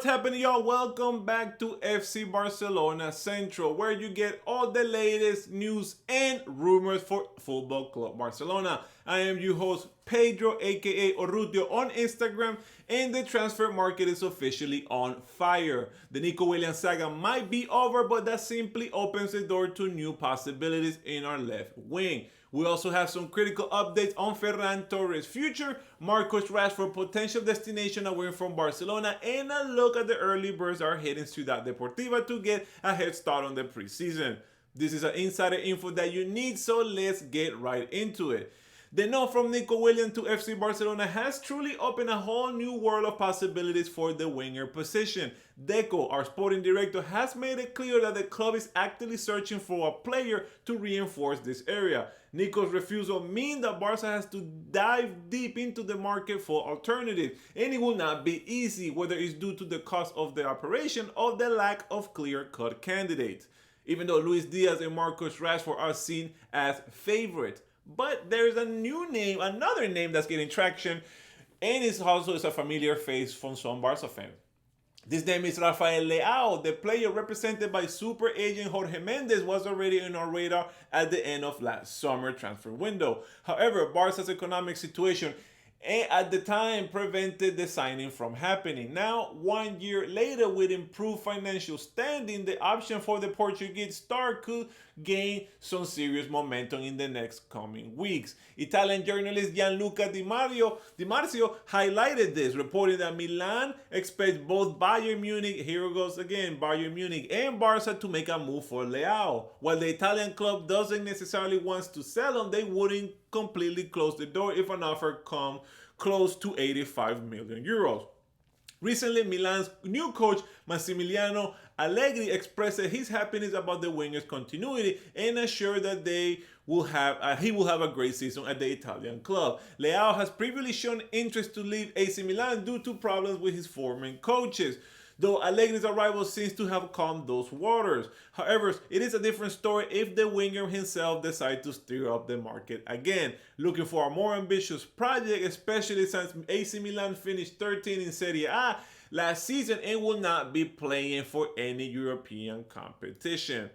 What's happening, y'all? Welcome back to FC Barcelona Central, where you get all the latest news and rumors for Football Club Barcelona. I am your host, Pedro, aka Orrutio, on Instagram, and the transfer market is officially on fire. The Nico Williams saga might be over, but that simply opens the door to new possibilities in our left wing. We also have some critical updates on Ferran Torres' future, Marcus Rashford potential destination away from Barcelona, and a look at the early birds that are heading Ciudad Deportiva to get a head start on the preseason. This is an insider info that you need, so let's get right into it. The note from Nico Williams to FC Barcelona has truly opened a whole new world of possibilities for the winger position. Deco, our sporting director, has made it clear that the club is actively searching for a player to reinforce this area. Nico's refusal means that Barca has to dive deep into the market for alternatives, and it will not be easy, whether it's due to the cost of the operation or the lack of clear-cut candidates. Even though Luis Diaz and Marcus Rashford are seen as favorites. But there's a new name, another name that's getting traction, and it's also a familiar face from some Barca fans. This name is Rafael Leao. The player represented by super agent Jorge Mendes was already on our radar at the end of last summer transfer window. However, Barca's economic situation at the time prevented the signing from happening. Now, 1 year later, with improved financial standing, the option for the Portuguese star could gain some serious momentum in the next coming weeks. Italian journalist Gianluca Di Marzio highlighted this, reporting that Milan expects both Bayern Munich, here it goes again, Bayern Munich and Barca to make a move for Leao. While the Italian club doesn't necessarily want to sell him, they wouldn't completely close the door if an offer comes close to 85 million euros. Recently, Milan's new coach, Massimiliano Allegri, expressed his happiness about the winger's continuity and assured that he will have a great season at the Italian club. Leao has previously shown interest to leave AC Milan due to problems with his former coaches, though Allegri's arrival seems to have calmed those waters. However, it is a different story if the winger himself decides to stir up the market again, looking for a more ambitious project, especially since AC Milan finished 13th in Serie A last season and will not be playing for any European competition.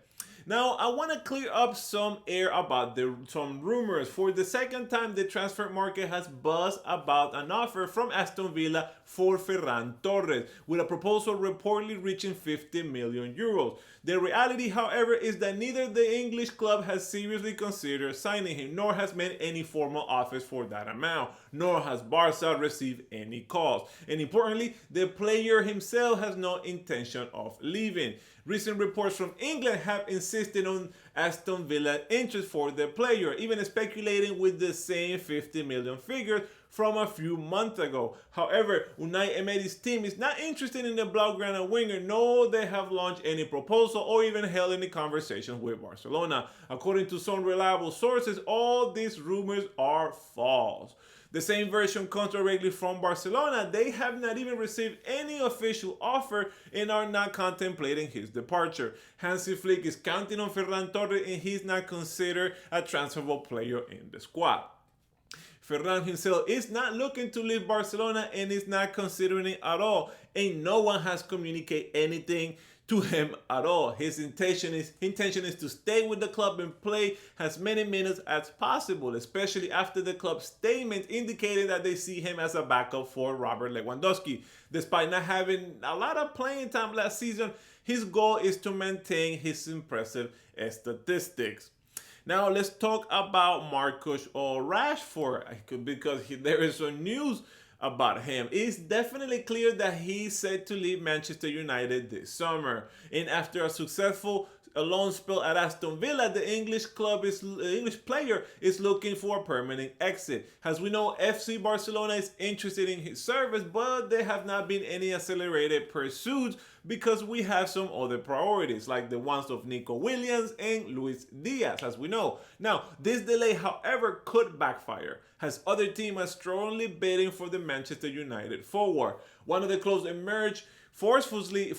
Now, I want to clear up some air about some rumors. For the second time, the transfer market has buzzed about an offer from Aston Villa for Ferran Torres, with a proposal reportedly reaching 50 million euros. The reality, however, is that neither the English club has seriously considered signing him, nor has made any formal offers for that amount, nor has Barca received any calls. And importantly, the player himself has no intention of leaving. Recent reports from England have insisted on Aston Villa's interest for the player, even speculating with the same 50 million figure from a few months ago. However, Unai Emery's team is not interested in the Blaugrana winger, nor they have launched any proposal or even held any conversations with Barcelona. According to some reliable sources, all these rumors are false. The same version comes directly from Barcelona. They have not even received any official offer and are not contemplating his departure. Hansi Flick is counting on Ferran Torres and he's not considered a transferable player in the squad. Ferran himself is not looking to leave Barcelona and is not considering it at all, and no one has communicated anything to him at all. His intention is to stay with the club and play as many minutes as possible, especially after the club's statement indicated that they see him as a backup for Robert Lewandowski. Despite not having a lot of playing time last season, his goal is to maintain his impressive statistics. Now let's talk about Marcus Rashford, because there is some news about him. It's definitely clear that he's set to leave Manchester United this summer. And after a successful loan spell at Aston Villa, the English player is looking for a permanent exit. As we know, FC Barcelona is interested in his service, but there have not been any accelerated pursuits because we have some other priorities, like the ones of Nico Williams and Luis Diaz, as we know. Now, this delay, however, could backfire, as other teams are strongly bidding for the Manchester United forward. One of the clubs emerged forcefully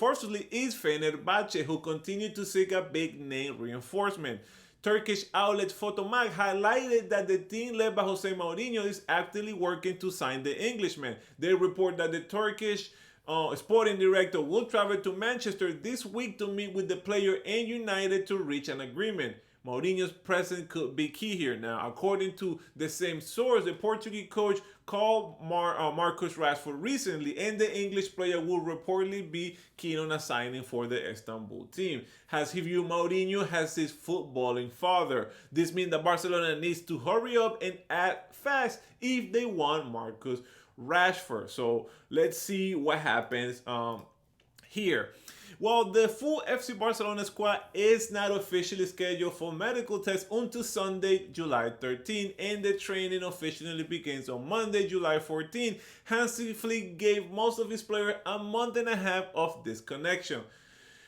is Fenerbahce, who continue to seek a big-name reinforcement. Turkish outlet Photomag highlighted that the team led by Jose Mourinho is actively working to sign the Englishman. They report that the Turkish sporting director will travel to Manchester this week to meet with the player and United to reach an agreement. Mourinho's presence could be key here. Now, according to the same source, the Portuguese coach called Marcus Rashford recently, and the English player will reportedly be keen on a signing for the Istanbul team. Has he viewed Mourinho as his footballing father? This means that Barcelona needs to hurry up and act fast if they want Marcus Rashford. So let's see what happens here. Well, the full FC Barcelona squad is not officially scheduled for medical tests until Sunday, July 13, and the training officially begins on Monday, July 14. Hansi Flick gave most of his players a month and a half of disconnection,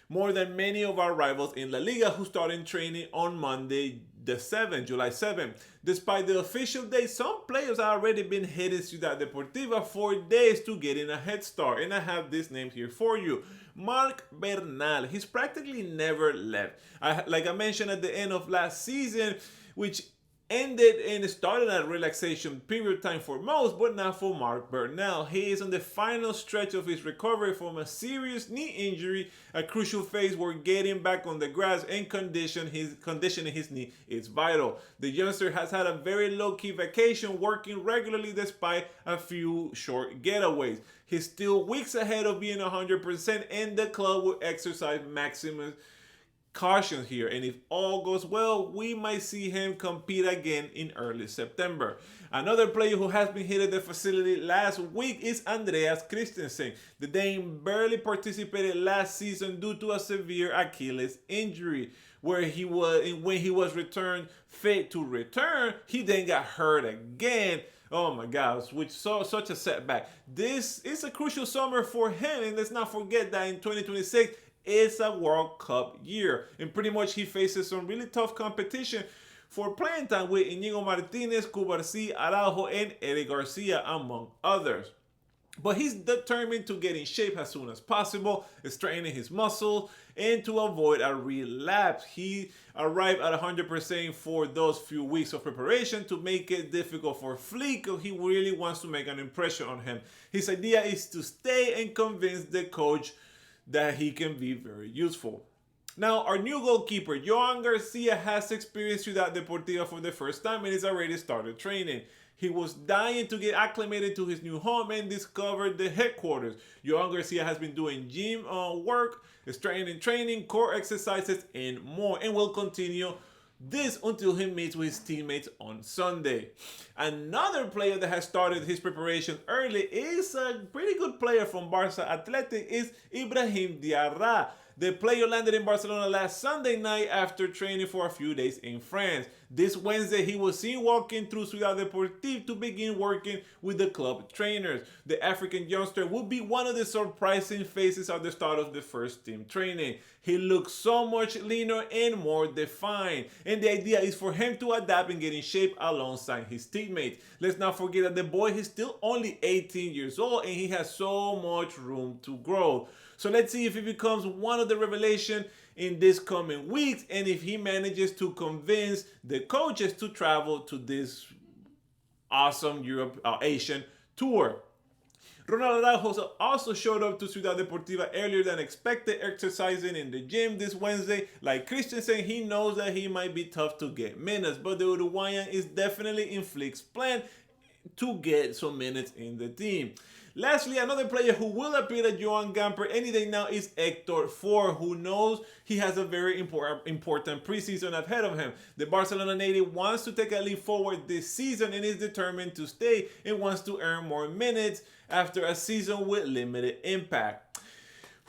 more than many of our rivals in La Liga who started training on Monday, July 7th. Despite the official date, some players have already been hitting Ciudad Deportiva for days to get in a head start, and I have this name here for you. Marc Bernal. He's practically never left. Like I mentioned at the end of last season, which ended and started a relaxation period time for most, but not for Marc Bernal. He is on the final stretch of his recovery from a serious knee injury, a crucial phase where getting back on the grass and conditioning his knee is vital. The youngster has had a very low-key vacation, working regularly despite a few short getaways. He's still weeks ahead of being 100%, and the club will exercise maximum caution here, and if all goes well, we might see him compete again in early September. Another player who has been hit at the facility last week is Andreas Christensen. The Dane barely participated last season due to a severe Achilles injury, where when he was returned fit to return, he then got hurt again. Oh my gosh, such a setback. This is a crucial summer for him, and let's not forget that in 2026 it's a World Cup year, and pretty much he faces some really tough competition for playing time with Íñigo Martínez, Cubarsí, Araujo, and Eric Garcia, among others. But he's determined to get in shape as soon as possible, strengthening his muscles, and to avoid a relapse. He arrived at 100% for those few weeks of preparation to make it difficult for Flick, because he really wants to make an impression on him. His idea is to stay and convince the coach that he can be very useful. Now, our new goalkeeper, Johan Garcia, has experienced Ciudad Deportiva for the first time and has already started training. He was dying to get acclimated to his new home and discovered the headquarters. Johan Garcia has been doing gym work, strength training, core exercises, and more, and will continue this until he meets with his teammates on Sunday. Another player that has started his preparation early is a pretty good player from Barca Athletic, is Ibrahim Diarra. The player landed in Barcelona last Sunday night after training for a few days in France. This Wednesday, he was seen walking through Ciudad Deportiva to begin working with the club trainers. The African youngster will be one of the surprising faces at the start of the first team training. He looks so much leaner and more defined, and the idea is for him to adapt and get in shape alongside his teammates. Let's not forget that the boy is still only 18 years old and he has so much room to grow. So let's see if he becomes one of the revelation in this coming weeks, and if he manages to convince the coaches to travel to this awesome Asian tour. Ronald Araujo also showed up to Ciudad Deportiva earlier than expected, exercising in the gym this Wednesday. Like Christensen, he knows that he might be tough to get minutes, but the Uruguayan is definitely in Flick's plan to get some minutes in the team. Lastly, another player who will appear at Joan Gamper any day now is Hector Ford, who knows he has a very important preseason ahead of him. The Barcelona native wants to take a leap forward this season and is determined to stay and wants to earn more minutes after a season with limited impact.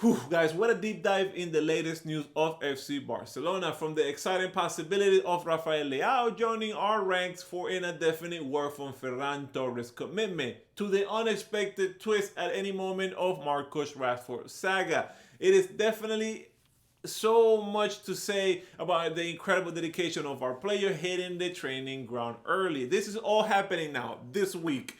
Whew, guys, what a deep dive in the latest news of FC Barcelona. From the exciting possibility of Rafael Leao joining our ranks for an indefinite word from Ferran Torres' commitment, to the unexpected twist at any moment of Marcus Rashford saga. It is definitely so much to say about the incredible dedication of our player hitting the training ground early. This is all happening now, this week.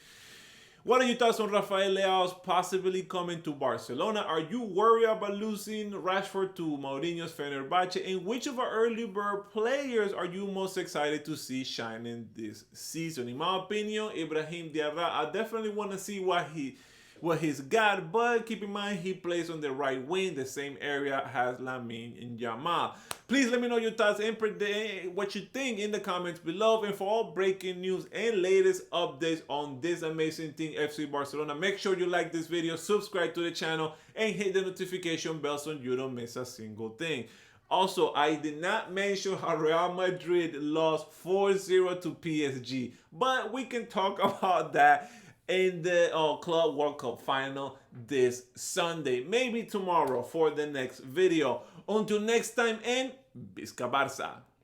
What are your thoughts on Rafael Leao's possibly coming to Barcelona? Are you worried about losing Rashford to Mourinho's Fenerbahce? And which of our early bird players are you most excited to see shining this season? In my opinion, Ibrahim Diarra, I definitely want to see what he's got, but keep in mind he plays on the right wing, the same area as Lamine and Yamal. Please let me know your thoughts and what you think in the comments below. And for all breaking news and latest updates on this amazing team, FC Barcelona, make sure you like this video, subscribe to the channel, and hit the notification bell so you don't miss a single thing. Also, I did not mention how Real Madrid lost 4-0 to PSG, but we can talk about that in the Club World Cup final this Sunday, maybe tomorrow for the next video. Until next time, and Visca Barça!